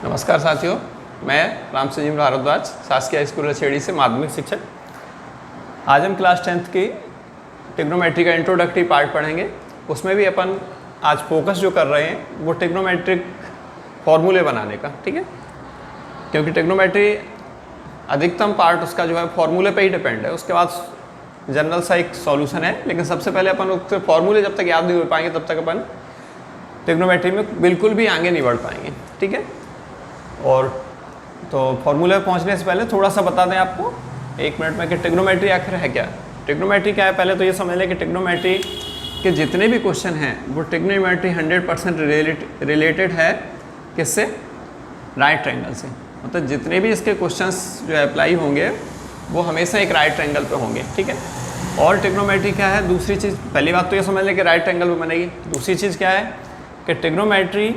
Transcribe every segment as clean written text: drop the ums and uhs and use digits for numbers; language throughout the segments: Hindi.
नमस्कार साथियों, मैं रामसंजीव भारद्वाज शासकीय स्कूल रछेड़ी से माध्यमिक शिक्षक। आज हम क्लास 10th की ट्रिग्नोमेट्री का इंट्रोडक्टरी पार्ट पढ़ेंगे। उसमें भी अपन आज फोकस जो कर रहे हैं वो ट्रिग्नोमेट्रिक फॉर्मूले बनाने का, ठीक है। क्योंकि ट्रिग्नोमेट्री अधिकतम पार्ट उसका जो है फॉर्मूले पे ही डिपेंड है। उसके बाद जनरल सा एक सॉल्यूशन है, लेकिन सबसे पहले अपन उसके फॉर्मूले जब तक याद नहीं हो पाएंगे तब तक अपन ट्रिग्नोमेट्री में बिल्कुल भी आगे नहीं बढ़ पाएंगे, ठीक है। और तो फॉर्मूले पे पहुंचने से पहले थोड़ा सा बता दें आपको 1 मिनट में कि ट्रिग्नोमेट्री आखिर है क्या। ट्रिग्नोमेट्री क्या है, पहले तो ये समझ लें कि ट्रिग्नोमेट्री के जितने भी क्वेश्चन हैं वो ट्रिग्नोमेट्री 100% रिलेटेड है किससे, राइट ट्रायंगल से। मतलब जितने भी इसके क्वेश्चंस जो अप्लाई होंगे वो हमेशा एक राइट ट्रायंगल पे होंगे, ठीक है। और ट्रिग्नोमेट्री क्या है, दूसरी चीज़, पहली बात तो ये समझ लें कि राइट ट्रायंगल पे बनेगी। दूसरी चीज़ क्या है कि ट्रिग्नोमेट्री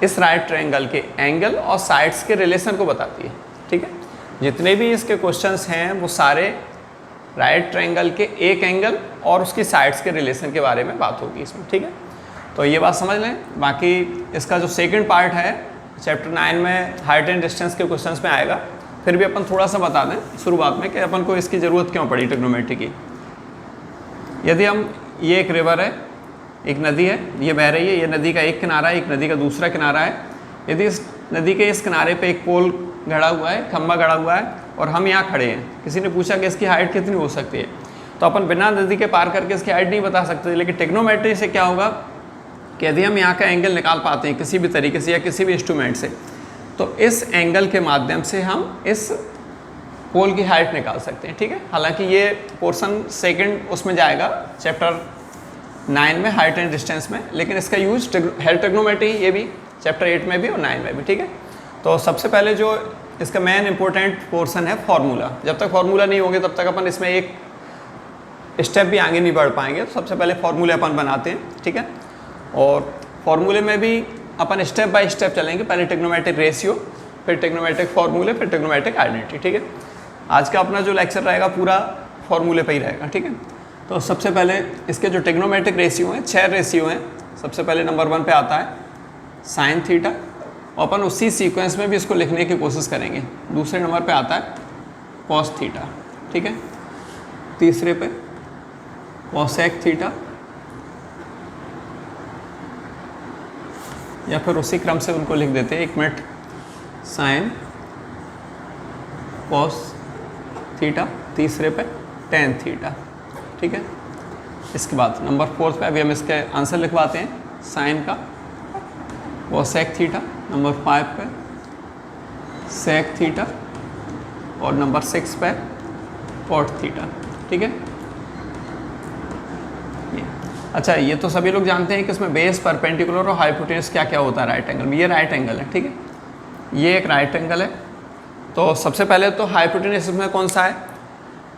इस राइट ट्रायंगल के एंगल और साइड्स के रिलेशन को बताती है, ठीक है। जितने भी इसके क्वेश्चंस हैं वो सारे राइट ट्रायंगल के एक एंगल और उसकी साइड्स के रिलेशन के बारे में बात होगी इसमें, ठीक है। तो ये बात समझ लें। बाकी इसका जो सेकंड पार्ट है चैप्टर 9 में हाइट एंड डिस्टेंस के क्वेश्चंस में आएगा। फिर भी अपन थोड़ा सा बता दें शुरुआत में कि अपन को इसकी ज़रूरत क्यों पड़ी ट्रिग्नोमेट्री की। यदि हम, ये एक रिवर है, एक नदी है, ये बह रही है, ये नदी का एक किनारा है, एक नदी का दूसरा किनारा है। यदि इस नदी के इस किनारे पे एक पोल गड़ा हुआ है, खंबा गड़ा हुआ है और हम यहाँ खड़े हैं, किसी ने पूछा कि इसकी हाइट कितनी हो सकती है, तो अपन बिना नदी के पार करके इसकी हाइट नहीं बता सकते। लेकिन ट्रिग्नोमेट्री से क्या होगा कि यदि हम यहाँ का एंगल निकाल पाते हैं किसी भी तरीके से या किसी भी इंस्ट्रूमेंट से, तो इस एंगल के माध्यम से हम इस पोल की हाइट निकाल सकते हैं, ठीक है। हालांकि ये पोर्सन सेकंड उसमें जाएगा चैप्टर 9 में, हाइट एंड डिस्टेंस में, लेकिन इसका यूज है ट्रिग्नोमेट्री ये भी चैप्टर 8 में भी और 9 में भी, ठीक है। तो सबसे पहले जो इसका मेन इंपॉर्टेंट पोर्सन है फार्मूला। जब तक फार्मूला नहीं होंगे तब तक अपन इसमें एक स्टेप भी आगे नहीं बढ़ पाएंगे। तो सबसे पहले फार्मूले अपन बनाते हैं, ठीक है। और फार्मूले में भी अपन स्टेप बाय स्टेप चलेंगे। पहले ट्रिग्नोमेट्रिक रेशियो, फिर ट्रिग्नोमेट्रिक फार्मूले, फिर ट्रिग्नोमेट्रिक आइडेंटिटी, ठीक है। आज का अपना जो लेक्चर रहेगा पूरा फार्मूले पे ही रहेगा, ठीक है। तो सबसे पहले इसके जो ट्रिग्नोमेट्रिक रेशियो हैं, 6 रेशियो हैं। सबसे पहले नंबर 1 पे आता है साइन थीटा, और अपन उसी सीक्वेंस में भी इसको लिखने की कोशिश करेंगे। दूसरे नंबर पे आता है कॉस थीटा, ठीक है। तीसरे पे कॉसेक थीटा, या फिर उसी क्रम से उनको लिख देते हैं, 1 मिनट, साइन कॉस थीटा, तीसरे पे टेन थीटा, ठीक है। इसके बाद नंबर 4 पे अभी हम इसके आंसर लिखवाते हैं, साइन का कोसेक थीटा, नंबर 5 पे सेक थीटा, और नंबर 6 पे कॉट थीटा, ठीक है। अच्छा, ये तो सभी लोग जानते हैं कि इसमें बेस, परपेंडिकुलर और हाइपोटेन्यूस क्या क्या होता है राइट एंगल में। ये राइट एंगल है, ठीक है। ये एक राइट एंगल है। तो सबसे पहले तो हाइपोटेन्यूस में कौन सा है,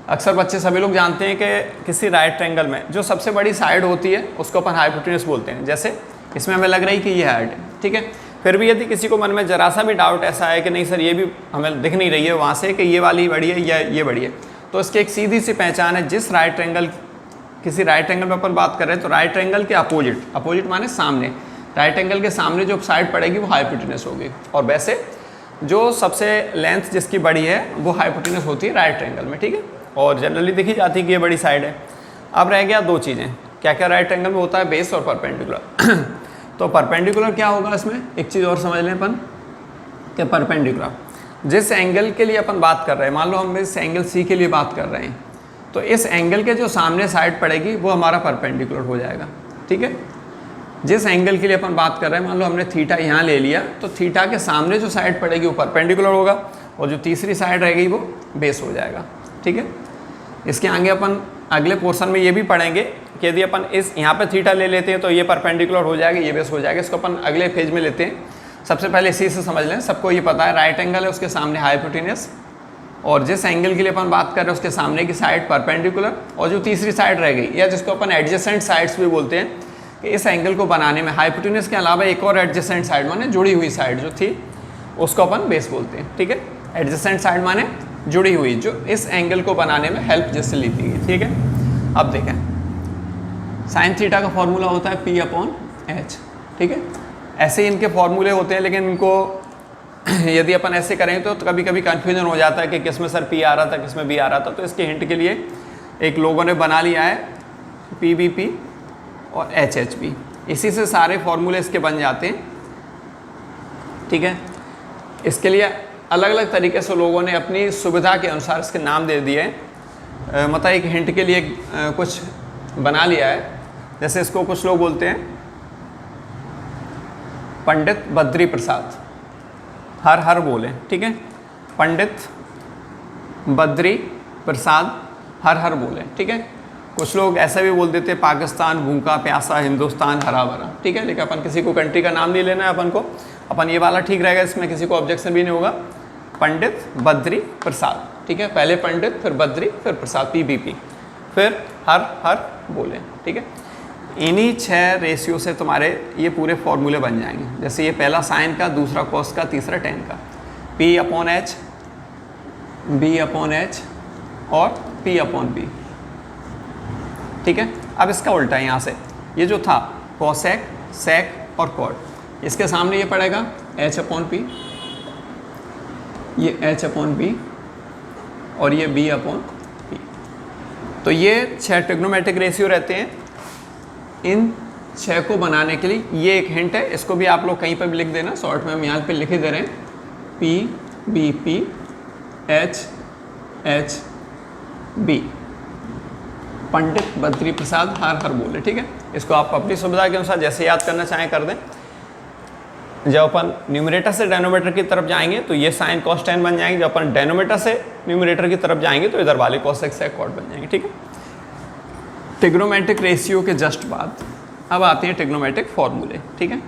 अक्सर बच्चे सभी लोग जानते हैं कि किसी राइट ट्रायंगल में जो सबसे बड़ी साइड होती है उसको अपन हाइपोटेन्यूस बोलते हैं। जैसे इसमें हमें लग रही कि ये हाइट है, ठीक है। फिर भी यदि किसी को मन में जरा सा भी डाउट ऐसा है कि नहीं सर ये भी हमें दिख नहीं रही है वहाँ से कि ये वाली बड़ी है या ये बड़ी है, तो इसकी एक सीधी सी पहचान है। जिस राइट ट्रायंगल, किसी राइट ट्रायंगल में अपन बात कर रहे हैं तो राइट ट्रायंगल के अपोजिट, अपोजिट माने सामने, राइट एंगल के सामने जो साइड पड़ेगी वो हाइपोटेन्यूस होगी। और वैसे जो सबसे लेंथ जिसकी बड़ी है वो हाइपोटेन्यूस होती है राइट ट्रायंगल में, ठीक है। और जनरली देखी जाती है कि ये बड़ी साइड है। अब रह गया 2 चीज़ें, क्या क्या राइट एंगल में होता है, बेस और परपेंडिकुलर। तो परपेंडिकुलर क्या होगा इसमें, एक चीज़ और समझ लें अपन कि परपेंडिकुलर जिस एंगल के लिए अपन बात कर रहे हैं, मान लो हम इस एंगल सी के लिए बात कर रहे हैं, तो इस एंगल के जो सामने साइड पड़ेगी वो हमारा परपेंडिकुलर हो जाएगा, ठीक है। जिस एंगल के लिए अपन बात कर रहे हैं, मान लो हमने थीटा यहाँ ले लिया, तो थीटा के सामने जो साइड पड़ेगी वो परपेंडिकुलर होगा और जो तीसरी साइड रहेगी वो बेस हो जाएगा, ठीक है। इसके आगे अपन अगले पोर्शन में ये भी पढ़ेंगे कि यदि अपन इस यहाँ पे थीटा ले लेते हैं तो ये परपेंडिकुलर हो जाएगा, ये बेस हो जाएगा। इसको अपन अगले फेज में लेते हैं। सबसे पहले इसी से समझ लें, सबको ये पता है राइट एंगल है, उसके सामने हाइपोटेन्यूस, और जिस एंगल के लिए अपन बात कर रहे हैं उसके सामने की साइड परपेंडिकुलर, और जो तीसरी साइड रह गई या जिसको अपन एडजेसेंट साइड्स भी बोलते हैं, कि इस एंगल को बनाने में हाइपोटेन्यूस के अलावा एक और एडजेसेंट साइड माने जुड़ी हुई साइड जो थी उसको अपन बेस बोलते हैं, ठीक है। एडजेसेंट साइड माने जुड़ी हुई, जो इस एंगल को बनाने में हेल्प जिससे लेती है, ठीक है। अब देखें, साइन थीटा का फॉर्मूला होता है P/H, ठीक है। ऐसे इनके फॉर्मूले होते हैं, लेकिन इनको यदि अपन ऐसे करें तो कभी कभी कन्फ्यूजन हो जाता है कि किस में सर पी आ रहा था, किस में बी आ रहा था। तो इसके हिंट के लिए एक लोगों ने बना लिया है PBP और HHB, इसी से सारे फॉर्मूले इसके बन जाते हैं, ठीक है। इसके लिए अलग अलग तरीके से लोगों ने अपनी सुविधा के अनुसार इसके नाम दे दिए हैं। मतलब एक हिंट के लिए कुछ बना लिया है, जैसे इसको कुछ लोग बोलते हैं पंडित बद्री प्रसाद, हर हर बोले, ठीक है। पंडित बद्री प्रसाद हर हर बोले, ठीक है। कुछ लोग ऐसा भी बोल देते पाकिस्तान भूखा प्यासा, हिंदुस्तान हरा भरा, ठीक है। लेकिन अपन किसी को कंट्री का नाम नहीं लेना है, अपन ये वाला ठीक रहेगा, इसमें किसी को ऑब्जेक्शन भी नहीं होगा। पंडित बद्री प्रसाद, ठीक है। पहले पंडित, फिर बद्री, फिर प्रसाद, PBP, फिर हर हर बोले, ठीक है। इन्हीं 6 रेशियो से तुम्हारे ये पूरे फॉर्मूले बन जाएंगे। जैसे ये पहला साइन का, दूसरा कॉस का, तीसरा टेन का, P/H, B/H और P/B, ठीक है। अब इसका उल्टा है, यहाँ से ये जो था कॉसेक, सेक और कॉट, इसके सामने ये पड़ेगा H/P, ये H/P और ये B/P। तो ये 6 ट्रिग्नोमेट्रिक रेशियो रहते हैं। इन 6 को बनाने के लिए ये एक हिंट है, इसको भी आप लोग कहीं पर भी लिख देना, शॉर्ट में हम यहाँ पे लिख ही दे रहे हैं, PBP HHB, पंडित बद्री प्रसाद हर हर बोले, ठीक है। इसको आप अपनी सुविधा के अनुसार जैसे याद करना चाहें कर दें। जब अपन न्यूमरेटर से डेनोमीटर की तरफ जाएंगे तो ये साइन कॉस टेन बन जाएंगे, जब अपन डेनोमीटर से न्यूमरेटर की तरफ जाएंगे तो इधर वाले कॉसेक सेक कॉट बन जाएंगे, ठीक है। ट्रिग्नोमेट्रिक रेशियो के जस्ट बाद अब आते हैं ट्रिग्नोमेट्रिक फॉर्मूले, ठीक है।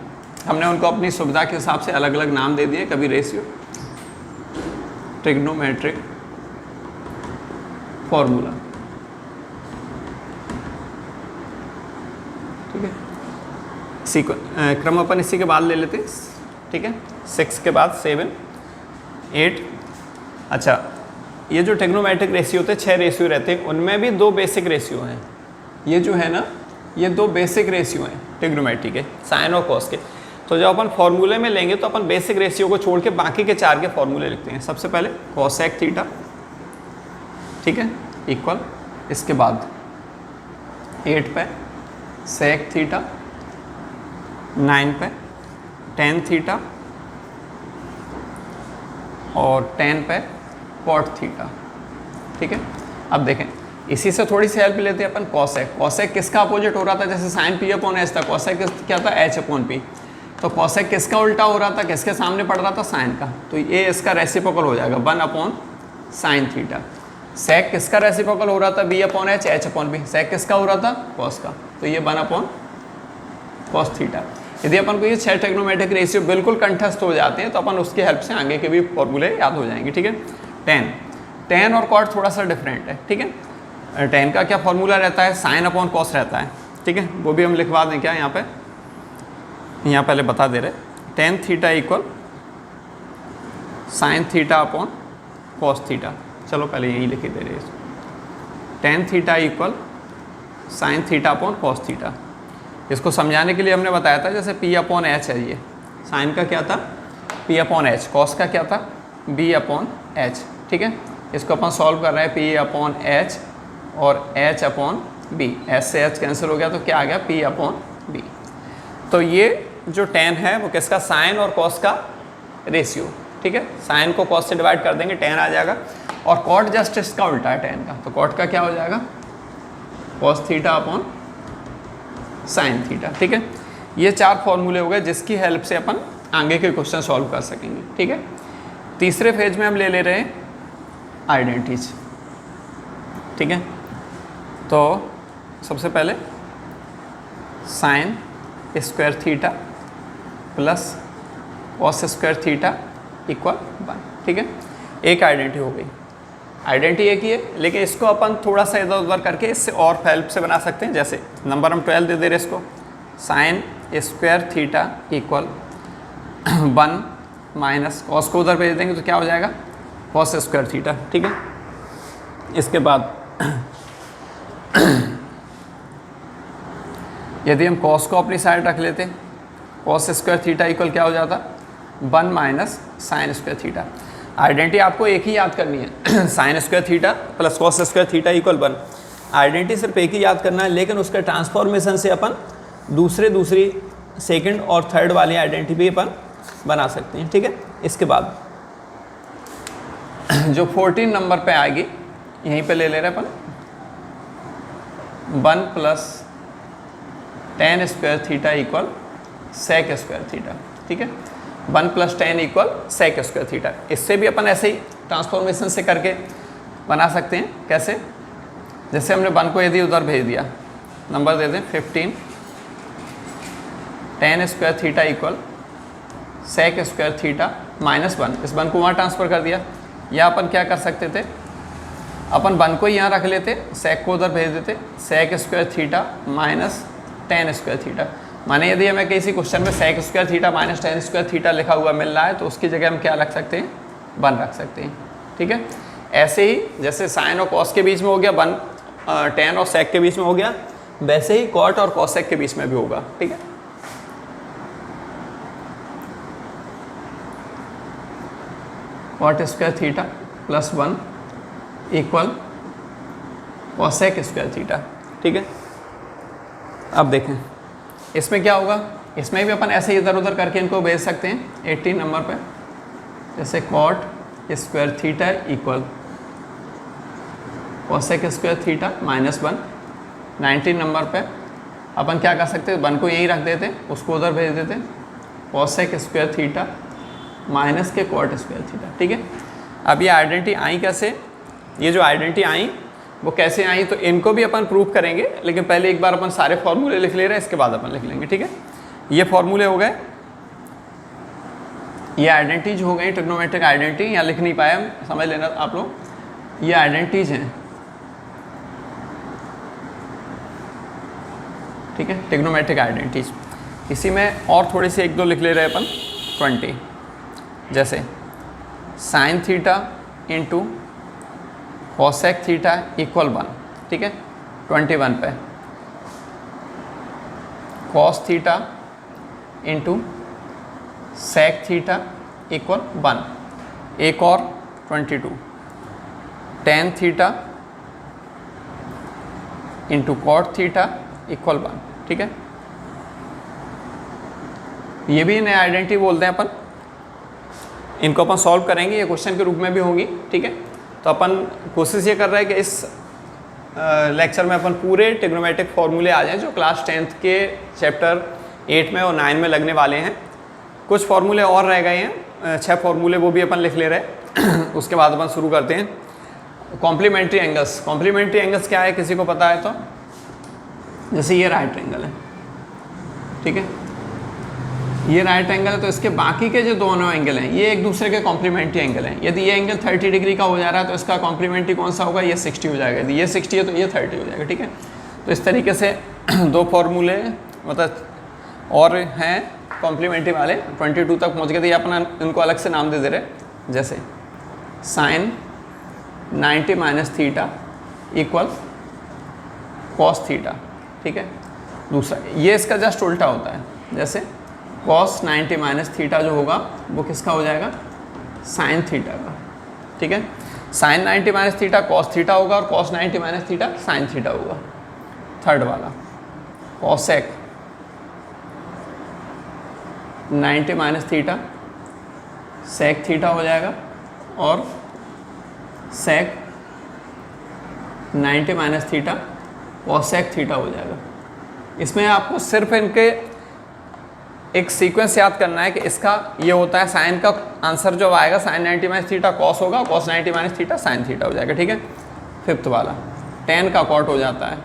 हमने उनको अपनी सुविधा के हिसाब से अलग अलग नाम दे दिए, कभी रेशियो, ट्रिग्नोमेट्रिक फॉर्मूला, ठीक है। क्रम अपन इसी के बाद ले लेते हैं, ठीक है। 6 के बाद 7, 8। अच्छा, ये जो ट्रिग्नोमेट्रिक रेशियो होते हैं 6 रेशियो रहते हैं, उनमें भी 2 बेसिक रेशियो हैं। ये जो है ना, ये 2 बेसिक रेशियो हैं ट्रिग्नोमेट्री के, साइन और कॉस के। तो जब अपन फॉर्मूले में लेंगे तो अपन बेसिक रेशियो को छोड़ के बाकी के 4 के फॉर्मूले लिखते हैं। सबसे पहले कॉसेक थीटा, ठीक है, इक्वल, इसके बाद 8 पे सेक थीटा, 9 पे टेन थीटा और 10 पे कॉट थीटा, ठीक है। अब देखें, इसी से थोड़ी सी हेल्प लेते हैं अपन। कॉसेक, कॉसेक किसका अपोजिट हो रहा था? जैसे साइन P/H था, कॉसेक क्या था? H/P। तो कॉसेक किसका उल्टा हो रहा था, किसके सामने पड़ रहा था? साइन का। तो ये इसका रेसिप्रोकल हो जाएगा 1/sin थीटा। सेक किसका रेसिप्रोकल हो रहा था? B/H, H/P। सेक किसका हो रहा था? कॉस का। तो ये 1/cos थीटा। यदि अपन को ये 6 ट्रिग्नोमेट्रिक रेशियो बिल्कुल कंठस्थ हो जाते हैं तो अपन उसकी हेल्प से आगे के भी फॉर्मूले याद हो जाएंगे, ठीक है। टेन और कॉट थोड़ा सा डिफरेंट है, ठीक है। टेन का क्या फॉर्मूला रहता है? sin/cos रहता है, ठीक है। वो भी हम लिखवा दें क्या यहाँ पे? यहाँ पहले बता दे रहे, tan theta equal sin θ/cos theta. चलो पहले यही लिख दे रहे हैं, tan theta equal sin θ/cos theta. इसको समझाने के लिए हमने बताया था, जैसे P/H है, ये साइन का क्या था? P/H, कॉस का क्या था? B/H, ठीक है। इसको अपन सॉल्व कर रहे हैं, P/H और H/B, H से H कैंसिल हो गया तो क्या आ गया? P/B। तो ये जो tan है वो किसका? साइन और कॉस का रेशियो, ठीक है। साइन को कॉस से डिवाइड कर देंगे, tan आ जाएगा। और कॉट जस्ट इसका उल्टा है tan का, तो कॉट का क्या हो जाएगा? cos θ/sin थीटा, ठीक है। ये 4 फॉर्मूले हो गए जिसकी हेल्प से अपन आगे के क्वेश्चन सॉल्व कर सकेंगे, ठीक है। तीसरे फेज में हम ले ले रहे हैं आइडेंटिटीज, ठीक है। तो सबसे पहले sine square theta plus cos square theta equal 1, ठीक है। एक आइडेंटिटी हो गई। आइडेंटिटी एक ही है, लेकिन इसको अपन थोड़ा सा इधर उधर करके इससे और हेल्प से बना सकते हैं। जैसे नंबर हम 12 दे दे रहे इसको, sine square theta equal 1 minus cos को उधर भेज देंगे तो क्या हो जाएगा? कॉस स्क्वायर थीटा, ठीक है। इसके बाद यदि हम कॉस को अपनी साइड रख लेते कॉस स्क्वायर थीटा इक्वल क्या हो जाता, 1 minus sine square theta. Identity आपको एक ही याद करनी है, sine square theta plus cos square theta equal 1। Identity सिर्फ एक ही याद करना है, लेकिन उसके ट्रांसफॉर्मेशन से अपन दूसरी सेकंड और थर्ड वाली आइडेंटिटी भी अपन बना सकते हैं, ठीक है। इसके बाद जो 14 नंबर पे आएगी, यहीं पे ले ले रहे अपन 1 plus tan square theta equal sec square theta, ठीक है। 1 plus tan equal sec square theta. इससे भी अपन ऐसे ही ट्रांसफॉर्मेशन से करके बना सकते हैं। कैसे? जैसे हमने 1 को यदि उधर भेज दिया, नंबर दे दें 15, tan square theta equal sec square theta minus 1। इस 1 को वहाँ ट्रांसफ़र कर दिया। या अपन क्या कर सकते थे, अपन 1 को यहाँ रख लेते, सेक को उधर भेज देते, sec square theta minus tan square theta. माने यदि हमें किसी क्वेश्चन में sec square theta minus tan square theta लिखा हुआ मिल रहा है, तो उसकी जगह हम क्या रख सकते हैं, 1 रख सकते हैं, ठीक है। ऐसे ही जैसे साइन और कॉस के बीच में हो गया 1, टेन और सेक के बीच में हो गया, वैसे ही कॉट और कॉसेक के बीच में भी होगा, ठीक है। Cot square theta plus 1 equal cosec square theta, ठीक है। अब देखें इसमें क्या होगा, इसमें भी अपन ऐसे ही इधर उधर करके इनको भेज सकते हैं 18 नंबर पे। जैसे cot square theta equal cosec square theta minus 1। 19 number पे अपन क्या कर सकते हैं, 1 को यहीं रख देते, उसको उधर भेज देते, कॉसेक स्क्वायर थीटा माइनस के कॉट स्क्वायर थीटा, ठीक है। अब ये आइडेंटिटी आई कैसे, ये जो आइडेंटिटी आई वो कैसे आई, तो इनको भी अपन प्रूव करेंगे, लेकिन पहले एक बार अपन सारे फॉर्मूले लिख ले रहे हैं, इसके बाद अपन लिख लेंगे, ठीक है। ये फॉर्मूले हो गए, ये आइडेंटिटीज हो गई, ट्रिग्नोमेट्रिक आइडेंटिटी। यहाँ लिख नहीं पाया, समझ लेना आप लोग, ये आइडेंटिटीज हैं, ठीक है, ट्रिग्नोमेट्रिक आइडेंटिटीज। इसी में और थोड़ी सी एक दो लिख ले रहे हैं अपन 20। जैसे sine theta into cosec theta equal 1, ठीक है। 21 पे cos theta into sec theta equal 1। एक और 22 tan theta into cot theta equal 1, ठीक है। ये भी नए आइडेंटिटी बोलते हैं अपन। इनको अपन सॉल्व करेंगे, ये क्वेश्चन के रूप में भी होंगी, ठीक है। तो अपन कोशिश ये कर रहे हैं कि इस लेक्चर में अपन पूरे ट्रिग्नोमेट्रिक फॉर्मूले आ जाएं जो क्लास 10th के चैप्टर 8 में और 9 में लगने वाले हैं। कुछ फॉर्मूले और रह गए हैं, 6 फॉर्मूले, वो भी अपन लिख ले रहे हैं। उसके बाद अपन शुरू करते हैं कॉम्प्लीमेंट्री एंगल्स। कॉम्प्लीमेंट्री एंगल्स क्या है, किसी को पता है तो? जैसे ये राइट एंगल है, ठीक है, ये राइट एंगल है, तो इसके बाकी के जो दोनों एंगल हैं ये एक दूसरे के कॉम्प्लीमेंट्री एंगल हैं। यदि ये एंगल 30 डिग्री का हो जा रहा है तो इसका कॉम्प्लीमेंट्री कौन सा होगा, ये 60 हो जाएगा। यदि ये 60 है तो ये 30 हो जाएगा, ठीक है। तो इस तरीके से 2 फॉर्मूले मतलब और हैं कॉम्प्लीमेंट्री वाले, 22 तक पहुँच गए थे। ये अपना इनको अलग से नाम दे दे रहे, जैसे sine 90 minus theta equal cos theta, ठीक है। दूसरा ये इसका जस्ट उल्टा होता है, जैसे कॉस 90 माइनस थीटा जो होगा वो किसका हो जाएगा, साइन थीटा का, ठीक है। Sine 90 minus theta cos theta होगा और cos 90 minus theta sine theta होगा। थर्ड वाला cosec 90 minus theta sec theta हो जाएगा और sec 90 minus theta cosec theta हो जाएगा। इसमें आपको सिर्फ इनके एक सीक्वेंस याद करना है कि इसका ये होता है, साइन का आंसर जो आएगा साइन 90 माइनस थीटा कॉस होगा, cos 90 minus theta sine theta हो जाएगा, ठीक है। फिफ्थ वाला टेन का कॉट हो जाता है,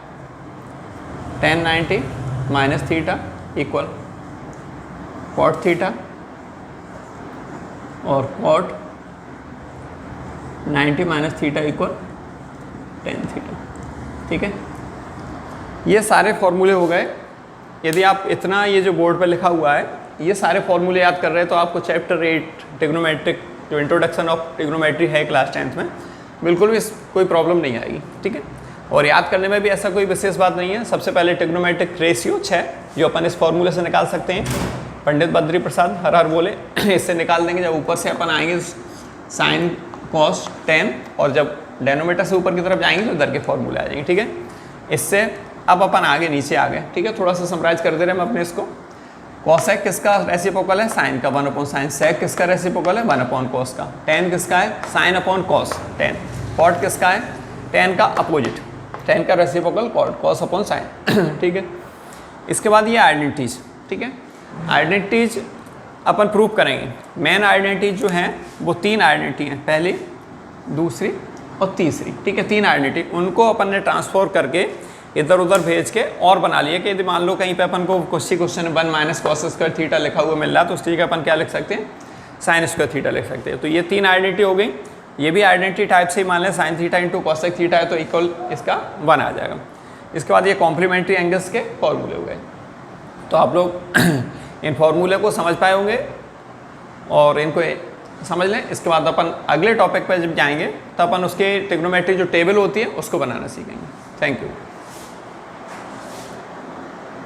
tan 90 minus theta equal cot theta और cot 90 minus theta equal tan theta, ठीक है। ये सारे फॉर्मूले हो गए। यदि आप इतना ये जो बोर्ड पर लिखा हुआ है ये सारे फॉर्मूले याद कर रहे हैं तो आपको चैप्टर 8 ट्रिग्नोमेट्रिक जो इंट्रोडक्शन ऑफ ट्रिग्नोमेट्री है क्लास 10th में बिल्कुल भी कोई प्रॉब्लम नहीं आएगी, ठीक है। और याद करने में भी ऐसा कोई विशेष बात नहीं है। सबसे पहले ट्रिग्नोमेट्रिक रेशियो 6 जो अपन इस फॉर्मूले से निकाल सकते हैं, पंडित बद्री प्रसाद हर हर बोले। इससे निकाल देंगे। जब ऊपर से अपन आएंगे साइन कॉस टेन, और जब डेनोमीटर से ऊपर की तरफ जाएंगे तो इधर के फॉर्मूले आ जाएंगे। ठीक है, इससे अब अपन आगे नीचे आ गए। ठीक है, थोड़ा सा समराइज कर दे रहे हैं हम अपने इसको। कॉसेक किसका रेसिप्रोकल है? साइन का 1/sin। सेक किसका रेसिप्रोकल है? 1/cos का। टेन किसका है? Sine upon cos tan. Cot किसका है? टेन का अपोजिट, टेन का reciprocal cot, cos upon sine. ठीक है, इसके बाद ये आइडेंटिटीज। ठीक है, आइडेंटिटीज अपन प्रूव करेंगे। मेन आइडेंटिटीज जो हैं वो 3 आइडेंटिटी हैं, पहली, दूसरी और तीसरी। ठीक है, 3 आइडेंटिटी, उनको अपन ने ट्रांसफॉर करके इधर उधर भेज के और बना लिए कि यदि मान लो कहीं पे अपन को किसी क्वेश्चन 1 - cos स्क्वायर थीटा लिखा हुआ मिल रहा है तो उस चीज़ का अपन क्या लिख सकते हैं? साइन स्क्वायर थीटा लिख सकते हैं। तो ये 3 आइडेंटिटी हो गई। ये भी आइडेंटिटी टाइप से ही मान लें, sign theta into cosec theta है तो इक्वल इसका 1 आ जाएगा। इसके बाद ये कॉम्प्लीमेंट्री एंगल्स के फॉर्मूले हो गए। तो आप लोग इन फॉर्मूले को समझ पाए होंगे और इनको समझ लें। इसके बाद अपन अगले टॉपिक पर जब जाएंगे तो अपन उसके ट्रिग्नोमेट्री जो टेबल होती है उसको बनाना सीखेंगे। Thank you.